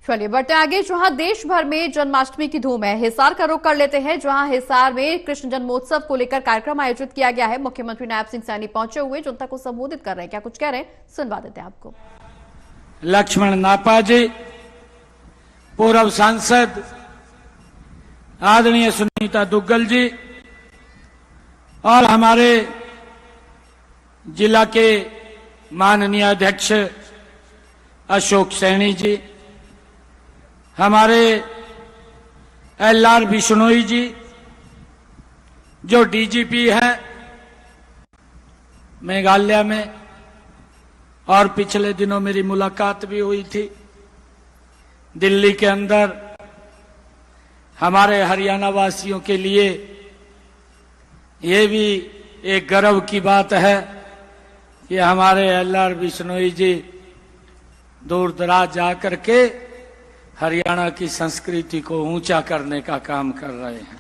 चलिए बढ़ते आगे। जहां देश भर में जन्माष्टमी की धूम है, हिसार का रुख कर लेते हैं, जहां हिसार में कृष्ण जन्मोत्सव को लेकर कार्यक्रम आयोजित किया गया है। मुख्यमंत्री नायब सिंह सैनी पहुंचे हुए जनता को संबोधित कर रहे हैं। क्या कुछ कह रहे हैं, सुनवा देते हैं आपको। लक्ष्मण नापा जी, पूर्व सांसद आदरणीय सुनीता दुग्गल जी और हमारे जिला के माननीय अध्यक्ष अशोक सैनी जी, हमारे एलआर बिश्नोई जी जो डीजीपी हैं मेघालय में, और पिछले दिनों मेरी मुलाकात भी हुई थी दिल्ली के अंदर। हमारे हरियाणा वासियों के लिए ये भी एक गर्व की बात है कि हमारे एलआर बिश्नोई जी दूर दराज जाकर के हरियाणा की संस्कृति को ऊंचा करने का काम कर रहे हैं।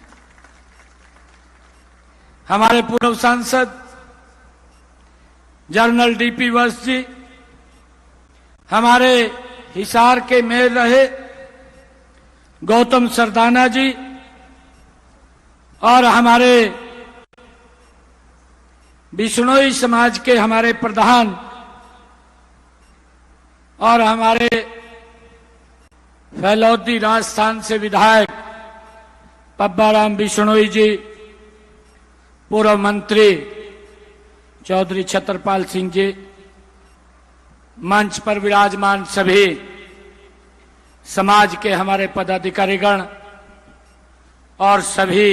हमारे पूर्व सांसद जनरल डीपी वत्स जी, हमारे हिसार के मेयर रहे गौतम सरदाना जी, और हमारे बिश्नोई समाज के हमारे प्रधान और हमारे फैलौदी राजस्थान से विधायक पब्बाराम बिश्नोई जी, पूर्व मंत्री चौधरी छत्रपाल सिंह जी, मंच पर विराजमान सभी समाज के हमारे पदाधिकारीगण और सभी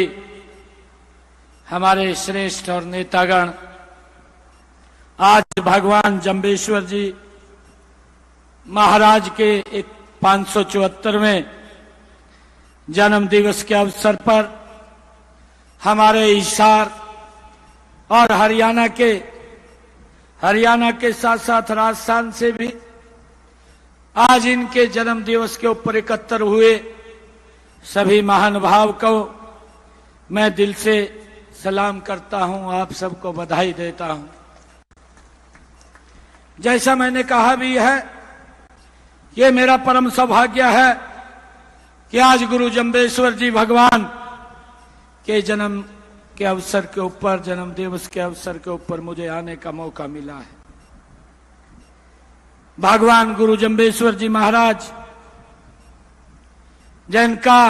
हमारे श्रेष्ठ और नेतागण, आज भगवान जम्बेश्वर जी महाराज के 574वें जन्म दिवस के अवसर पर हमारे हिसार और हरियाणा के साथ साथ राजस्थान से भी आज इनके जन्म दिवस के ऊपर एकत्र हुए सभी महानुभाव को मैं दिल से सलाम करता हूं, आप सबको बधाई देता हूं। जैसा मैंने कहा भी है, ये मेरा परम सौभाग्य है कि आज गुरु जम्बेश्वर जी भगवान के जन्म के अवसर के ऊपर, जन्म दिवस के अवसर के ऊपर मुझे आने का मौका मिला है। भगवान गुरु जम्बेश्वर जी महाराज जिनका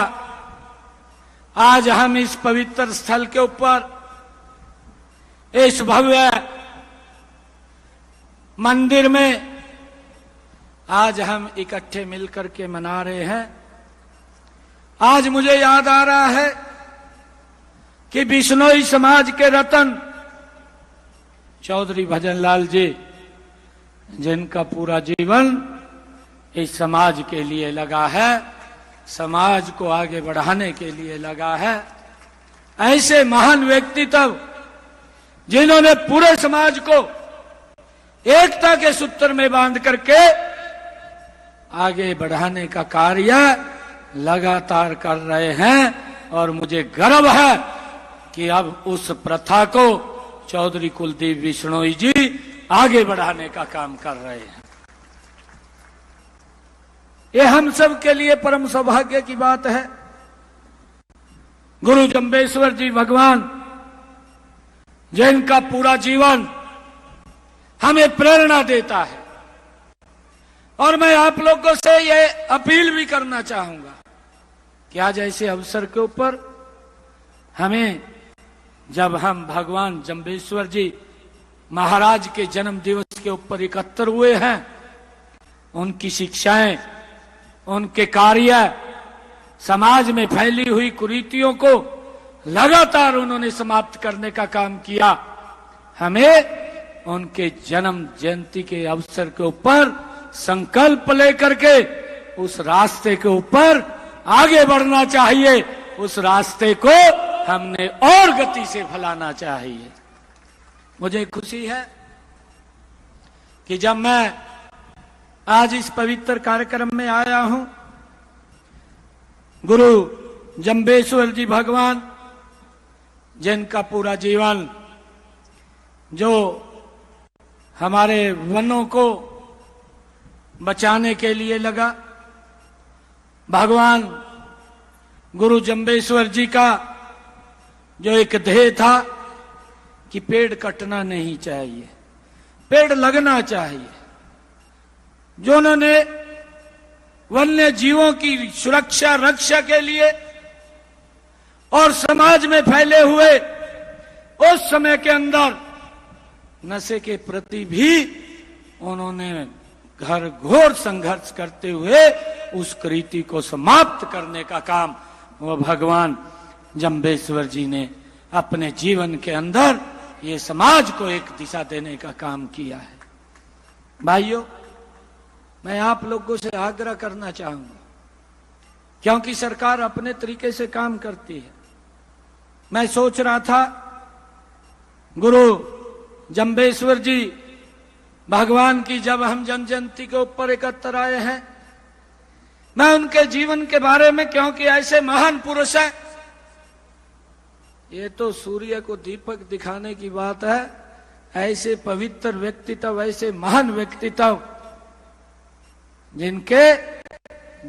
आज हम इस पवित्र स्थल के ऊपर, इस भव्य मंदिर में आज हम इकट्ठे मिलकर के मना रहे हैं। आज मुझे याद आ रहा है कि बिश्नोई समाज के रतन चौधरी भजनलाल जी, जिनका पूरा जीवन इस समाज के लिए लगा है, समाज को आगे बढ़ाने के लिए लगा है, ऐसे महान व्यक्तित्व जिन्होंने पूरे समाज को एकता के सूत्र में बांध करके आगे बढ़ाने का कार्य लगातार कर रहे हैं। और मुझे गर्व है कि अब उस प्रथा को चौधरी कुलदीप बिश्नोई जी आगे बढ़ाने का काम कर रहे हैं। ये हम सब के लिए परम सौभाग्य की बात है। गुरु जम्बेश्वर जी भगवान, जिनका पूरा जीवन हमें प्रेरणा देता है, और मैं आप लोगों से ये अपील भी करना चाहूंगा कि आज ऐसे अवसर के ऊपर हमें, जब हम भगवान जम्बेश्वर जी महाराज के जन्म दिवस के ऊपर एकत्र हुए हैं, उनकी शिक्षाएं, उनके कार्य, समाज में फैली हुई कुरीतियों को लगातार उन्होंने समाप्त करने का काम किया। हमें उनके जन्म जयंती के अवसर के ऊपर संकल्प लेकर के उस रास्ते के ऊपर आगे बढ़ना चाहिए। उस रास्ते को हमने और गति से फैलाना चाहिए। मुझे खुशी है कि जब मैं आज इस पवित्र कार्यक्रम में आया हूं, गुरु जम्बेश्वर जी भगवान, जिनका पूरा जीवन जो हमारे वनों को बचाने के लिए लगा, भगवान गुरु जंबेश्वर जी का जो एक ध्येय था कि पेड़ कटना नहीं चाहिए, पेड़ लगना चाहिए, जो उन्होंने वन्य जीवों की सुरक्षा रक्षा के लिए और समाज में फैले हुए उस समय के अंदर नशे के प्रति भी उन्होंने घर घोर संघर्ष करते हुए उस कृति को समाप्त करने का काम वो भगवान जंबेश्वर जी ने अपने जीवन के अंदर ये समाज को एक दिशा देने का काम किया है। भाइयों, मैं आप लोगों से आग्रह करना चाहूंगा, क्योंकि सरकार अपने तरीके से काम करती है। मैं सोच रहा था गुरु जंबेश्वर जी भगवान की जब हम जन जयंती के ऊपर एकत्र आए हैं, मैं उनके जीवन के बारे में, क्योंकि ऐसे महान पुरुष हैं, ये तो सूर्य को दीपक दिखाने की बात है, ऐसे पवित्र व्यक्तित्व, ऐसे महान व्यक्तित्व जिनके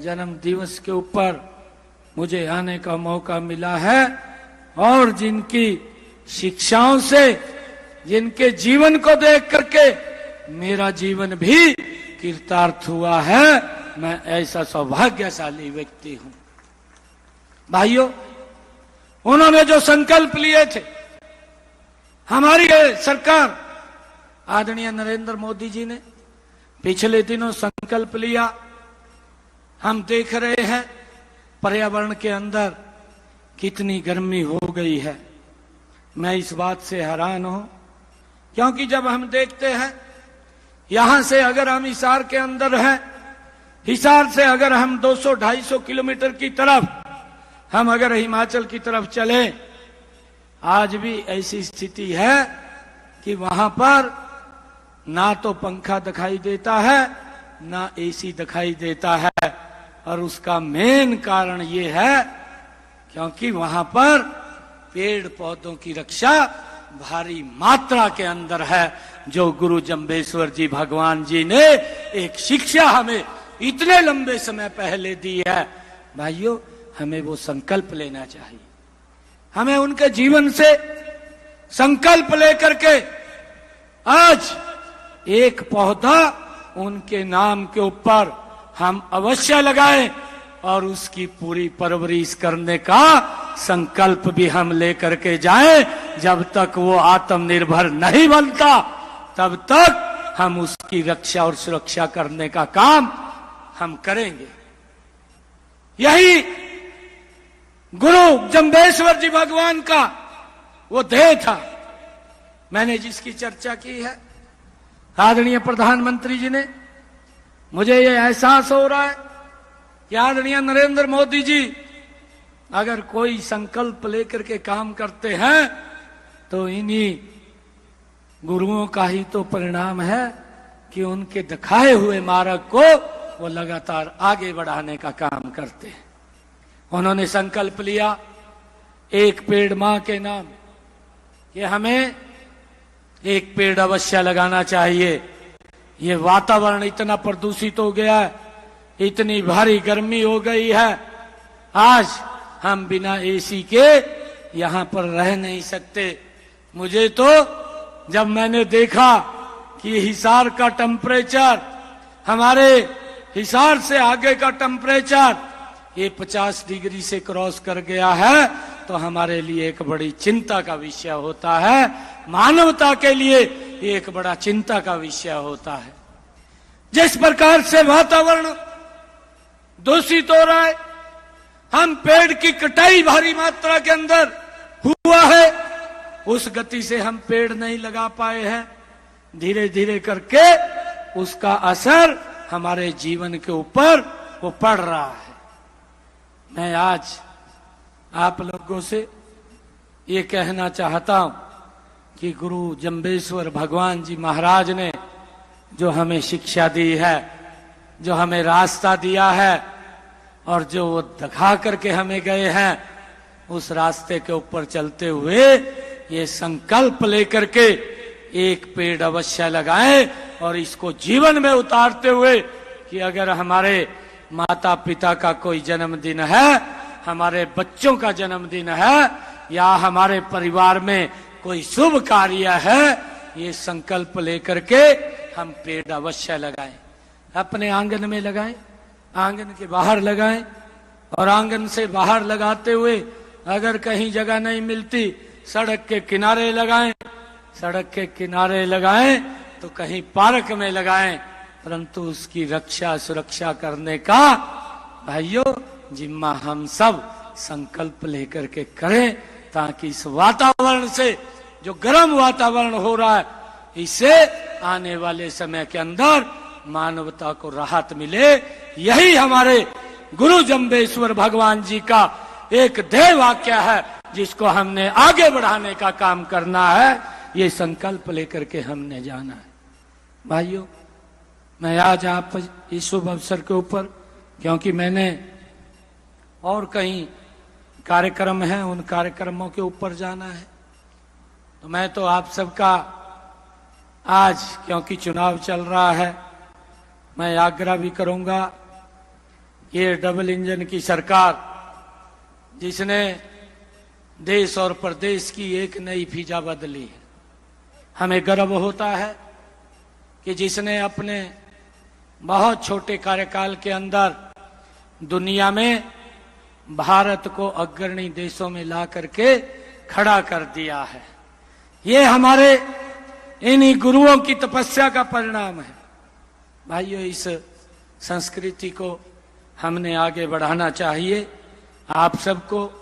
जन्म दिवस के ऊपर मुझे आने का मौका मिला है और जिनकी शिक्षाओं से, जिनके जीवन को देख करके मेरा जीवन भी कृतार्थ हुआ है, मैं ऐसा सौभाग्यशाली व्यक्ति हूं। भाइयों, उन्होंने जो संकल्प लिए थे, हमारी सरकार आदरणीय नरेंद्र मोदी जी ने पिछले दिनों संकल्प लिया। हम देख रहे हैं पर्यावरण के अंदर कितनी गर्मी हो गई है। मैं इस बात से हैरान हूं, क्योंकि जब हम देखते हैं यहां से अगर हम हिसार के अंदर हैं, हिसार से अगर हम 200-250 किलोमीटर की तरफ हम अगर हिमाचल की तरफ चले, आज भी ऐसी स्थिति है कि वहां पर ना तो पंखा दिखाई देता है, ना एसी दिखाई देता है। और उसका मेन कारण ये है क्योंकि वहां पर पेड़ पौधों की रक्षा भारी मात्रा के अंदर है, जो गुरु जंबेश्वर जी भगवान जी ने एक शिक्षा हमें इतने लंबे समय पहले दी है। भाइयों, हमें वो संकल्प लेना चाहिए। हमें उनके जीवन से संकल्प लेकर के आज एक पौधा उनके नाम के ऊपर हम अवश्य लगाएं और उसकी पूरी परवरिश करने का संकल्प भी हम लेकर के जाएं। जब तक वो आत्मनिर्भर नहीं बनता, तब तक हम उसकी रक्षा और सुरक्षा करने का काम हम करेंगे। यही गुरु जंबेश्वर जी भगवान का वो ध्येय था। मैंने जिसकी चर्चा की है, आदरणीय प्रधानमंत्री जी ने, मुझे ये एहसास हो रहा है कि आदरणीय नरेंद्र मोदी जी अगर कोई संकल्प लेकर के काम करते हैं तो इन्हीं गुरुओं का ही तो परिणाम है कि उनके दिखाए हुए मार्ग को वो लगातार आगे बढ़ाने का काम करते हैं। उन्होंने संकल्प लिया एक पेड़ मां के नाम, कि हमें एक पेड़ अवश्य लगाना चाहिए। ये वातावरण इतना प्रदूषित हो गया है, इतनी भारी गर्मी हो गई है, आज हम बिना एसी के यहां पर रह नहीं सकते। मुझे तो जब मैंने देखा कि हिसार का टेम्परेचर, हमारे हिसार से आगे का टेम्परेचर ये 50 डिग्री से क्रॉस कर गया है, तो हमारे लिए एक बड़ी चिंता का विषय होता है। मानवता के लिए एक बड़ा चिंता का विषय होता है। जिस प्रकार से वातावरण दूषित हो रहा है, हम पेड़ की कटाई भारी मात्रा के अंदर हुआ है, उस गति से हम पेड़ नहीं लगा पाए हैं। धीरे धीरे करके उसका असर हमारे जीवन के ऊपर वो पड़ रहा है। मैं आज आप लोगों से ये कहना चाहता हूं कि गुरु जंबेश्वर भगवान जी महाराज ने जो हमें शिक्षा दी है, जो हमें रास्ता दिया है और जो वो दिखा करके हमें गए हैं, उस रास्ते के ऊपर चलते हुए ये संकल्प लेकर के एक पेड़ अवश्य लगाएं और इसको जीवन में उतारते हुए कि अगर हमारे माता पिता का कोई जन्मदिन है, हमारे बच्चों का जन्मदिन है, या हमारे परिवार में कोई शुभ कार्य है, ये संकल्प लेकर के हम पेड़ अवश्य लगाएं। अपने आंगन में लगाएं, आंगन के बाहर लगाएं, और आंगन से बाहर लगाते हुए अगर कहीं जगह नहीं मिलती सड़क के किनारे लगाएं, सड़क के किनारे लगाएं तो कहीं पार्क में लगाएं, परंतु उसकी रक्षा सुरक्षा करने का भाइयों जिम्मा हम सब संकल्प लेकर के करें, ताकि इस वातावरण से जो गर्म वातावरण हो रहा है, इससे आने वाले समय के अंदर मानवता को राहत मिले। यही हमारे गुरु जम्बेश्वर भगवान जी का एक ध्येय वाक्य है, जिसको हमने आगे बढ़ाने का काम करना है। ये संकल्प लेकर के हमने जाना है। भाइयों, मैं आज आप इस शुभ अवसर के ऊपर, क्योंकि मैंने और कहीं कार्यक्रम है, उन कार्यक्रमों के ऊपर जाना है, तो मैं तो आप सबका आज, क्योंकि चुनाव चल रहा है, मैं आग्रह भी करूंगा, ये डबल इंजन की सरकार जिसने देश और प्रदेश की एक नई फिजा बदली है, हमें गर्व होता है कि जिसने अपने बहुत छोटे कार्यकाल के अंदर दुनिया में भारत को अग्रणी देशों में ला करके खड़ा कर दिया है। ये हमारे इन्हीं गुरुओं की तपस्या का परिणाम है। भाइयों, इस संस्कृति को हमने आगे बढ़ाना चाहिए। आप सबको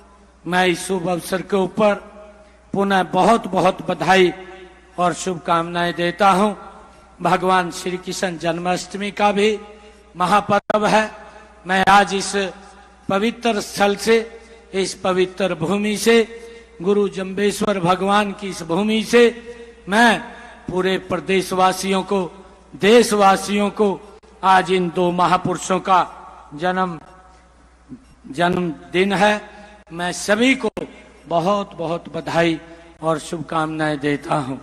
मैं इस शुभ अवसर के ऊपर पुनः बहुत बहुत बधाई और शुभकामनाएं देता हूं। भगवान श्री कृष्ण जन्माष्टमी का भी महापर्व है। मैं आज इस पवित्र स्थल से, इस पवित्र भूमि से, गुरु जम्बेश्वर भगवान की इस भूमि से मैं पूरे प्रदेशवासियों को, देशवासियों को आज इन दो महापुरुषों का जन्मदिन है, मैं सभी को बहुत बहुत बधाई और शुभकामनाएं देता हूं।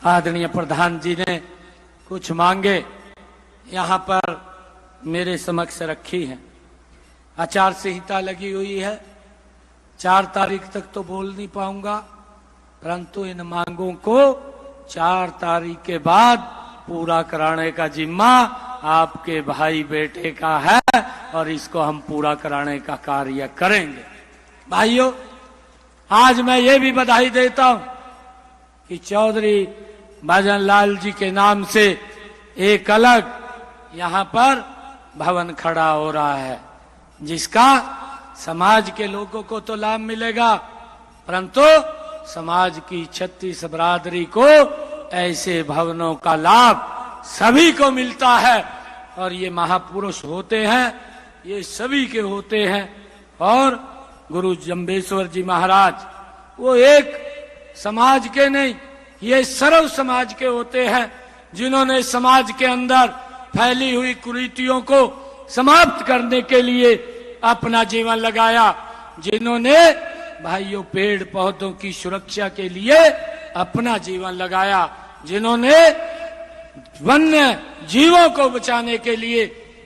आदरणीय प्रधान जी ने कुछ मांगे यहाँ पर मेरे समक्ष रखी है। आचार संहिता लगी हुई है, 4 तारीख तक तो बोल नहीं पाऊंगा, परंतु इन मांगों को 4 तारीख के बाद पूरा कराने का जिम्मा आपके भाई बेटे का है, और इसको हम पूरा कराने का कार्य करेंगे। भाइयों, आज मैं ये भी बधाई देता हूं कि चौधरी भजन लाल जी के नाम से एक अलग यहाँ पर भवन खड़ा हो रहा है, जिसका समाज के लोगों को तो लाभ मिलेगा, परंतु समाज की 36 बरादरी को ऐसे भवनों का लाभ सभी को मिलता है। और ये महापुरुष होते हैं, ये सभी के होते हैं। और गुरु जम्बेश्वर जी महाराज वो एक समाज के नहीं, ये सर्व समाज के होते हैं, जिन्होंने समाज के अंदर फैली हुई कुरीतियों को समाप्त करने के लिए अपना जीवन लगाया, जिन्होंने भाइयों पेड़ पौधों की सुरक्षा के लिए अपना जीवन लगाया, जिन्होंने वन्य जीवों को बचाने के लिए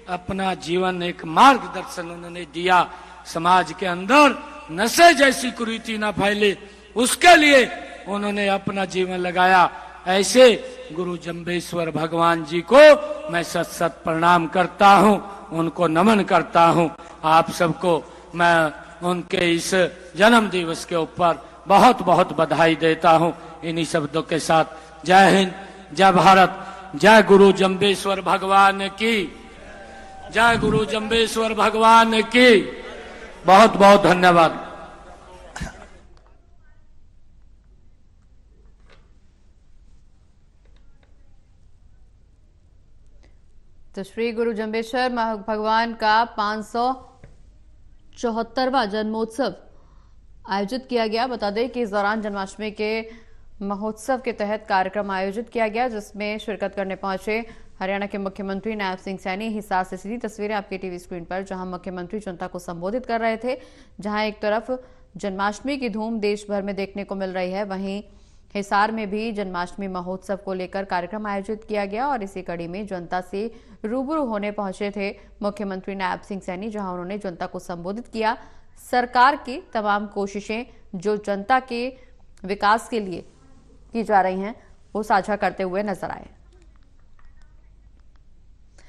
अपना जीवन, एक मार्गदर्शन उन्होंने दिया। समाज के अंदर नशे जैसी कुरीति ना फैले, उसके लिए उन्होंने अपना जीवन लगाया। ऐसे गुरु जम्बेश्वर भगवान जी को मैं सत सत प्रणाम करता हूँ, उनको नमन करता हूँ। आप सबको मैं उनके इस जन्म दिवस के ऊपर बहुत बहुत बधाई देता हूँ। इन्हीं शब्दों के साथ जय हिंद, जय भारत, जय गुरु जम्बेश्वर भगवान की, जय गुरु जम्बेश्वर भगवान की। बहुत बहुत धन्यवाद। तो श्री गुरु जम्बेश्वर भगवान का 574वां जन्मोत्सव आयोजित किया गया। बता दें कि इस दौरान जन्माष्टमी के महोत्सव के तहत कार्यक्रम आयोजित किया गया, जिसमें शिरकत करने पहुंचे हरियाणा के मुख्यमंत्री नायब सिंह सैनी। हिसार से सीधी तस्वीरें आपके टीवी स्क्रीन पर, जहां मुख्यमंत्री जनता को संबोधित कर रहे थे। जहां एक तरफ जन्माष्टमी की धूम देश भर में देखने को मिल रही है, वहीं हिसार में भी जन्माष्टमी महोत्सव को लेकर कार्यक्रम आयोजित किया गया और इसी कड़ी में जनता से रूबरू होने पहुंचे थे मुख्यमंत्री नायब सिंह सैनी, जहां उन्होंने जनता को संबोधित किया। सरकार की तमाम कोशिशें जो जनता के विकास के लिए की जा रही हैं वो साझा करते हुए नजर आए।